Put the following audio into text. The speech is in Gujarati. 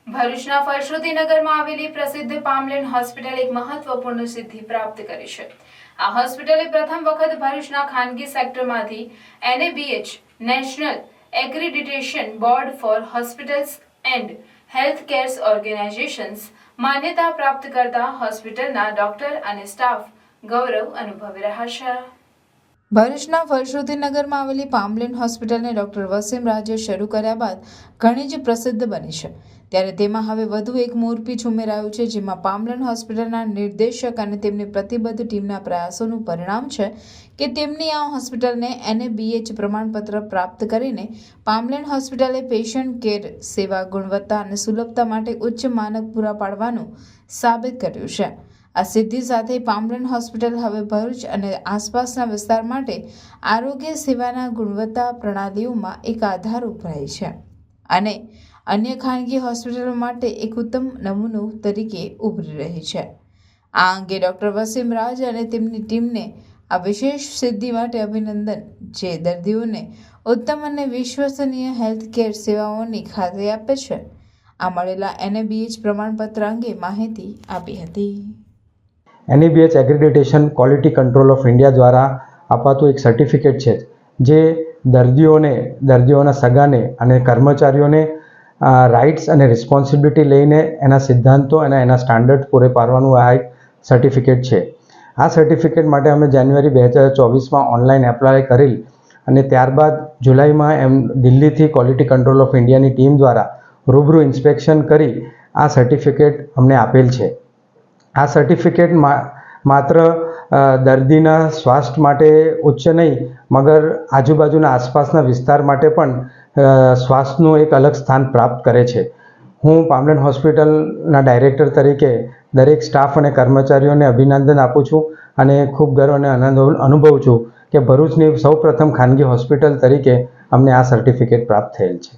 ભરૂચના ફરશ્રુતિનગરમાં આવેલી પ્રસિદ્ધ પામલેન હોસ્પિટલ એક મહત્વપૂર્ણ સિદ્ધિ પ્રાપ્ત કરી છે। આ હોસ્પિટલે પ્રથમ વખત ભરૂચના ખાનગી સેક્ટરમાંથી NABH national accreditation board four hospitals and health care organisations માન્યતા પ્રાપ્ત કરતા હોસ્પિટલના ડોક્ટર અને સ્ટાફ ગૌરવ અનુભવી રહ્યા છે। ભરૂચના ફરશ્રુતિનગરમાં આવેલી પામલેન હોસ્પિટલને ડોક્ટર વસીમ રાજે શરૂ કર્યા બાદ ઘણી જ પ્રસિદ્ધ બની છે, ત્યારે તેમાં હવે વધુ એક મોરપીંછ ઉમેરાયું છે, જેમાં પામલેન હોસ્પિટલના નિર્દેશક અને તેમની પ્રતિબદ્ધ ટીમના પ્રયાસોનું પરિણામ છે કે તેમની આ હોસ્પિટલને NABH પ્રમાણપત્ર પ્રાપ્ત કરીને પામલેન હોસ્પિટલે પેશન્ટ કેર સેવા ગુણવત્તા અને સુલભતા માટે ઉચ્ચ માનક પૂરા પાડવાનું સાબિત કર્યું છે। આ સિદ્ધિ સાથે પામલેન હોસ્પિટલ હવે ભરૂચ અને આસપાસના વિસ્તાર માટે આરોગ્ય સેવાના ગુણવત્તા પ્રણાલીઓમાં એક આધાર ઉભરાય છે અને અન્ય ખાનગી હોસ્પિટલો માટે એક ઉત્તમ નમૂનો તરીકે ઉભરી રહી છે। આ અંગે ડોક્ટર વસીમ રાજ અને તેમની ટીમને આ વિશેષ સિદ્ધિ માટે અભિનંદન, જે દર્દીઓને ઉત્તમ અને વિશ્વસનીય હેલ્થ કેર સેવાઓની ખાતરી આપે છે। આ મળેલા NABH પ્રમાણપત્ર અંગે માહિતી આપી હતી। NABH accreditation quality control of India દ્વારા અપાતું એક સર્ટિફિકેટ છે, જે દર્દીઓના સગાને અને કર્મચારીઓને રાઇટ્સ અને રિસ્પોન્સિબિલિટી લઈને એના સિદ્ધાંતો અને એના સ્ટાન્ડર્ડ પૂરે પાડવાનું આ એક સર્ટિફિકેટ છે। આ સર્ટિફિકેટ માટે અમે જાન્યુઆરી 2024માં ઓનલાઈન એપ્લાય કરેલ અને ત્યારબાદ જુલાઈમાં દિલ્હીથી ક્વોલિટી કંટ્રોલ ઓફ ઇન્ડિયાની ટીમ દ્વારા રૂબરૂ ઇન્સ્પેક્શન કરી આ સર્ટિફિકેટ અમને આપેલ છે। આ સર્ટિફિકેટ માત્ર દર્દીના સ્વાસ્થ્ય માટે ઉચ્ચ નહીં, મગર આજુબાજુના આસપાસના વિસ્તાર માટે પણ સ્વાસ્થ્યનું એક અલગ સ્થાન પ્રાપ્ત કરે છે। હું પામલેન હોસ્પિટલના ડાયરેક્ટર તરીકે દરેક સ્ટાફ અને કર્મચારીઓને અભિનંદન આપું છું અને ખૂબ ગર્વ અને આનંદ અનુભવું છું કે ભરૂચની સૌપ્રથમ ખાનગી હોસ્પિટલ તરીકે અમને આ સર્ટિફિકેટ પ્રાપ્ત થયેલ છે।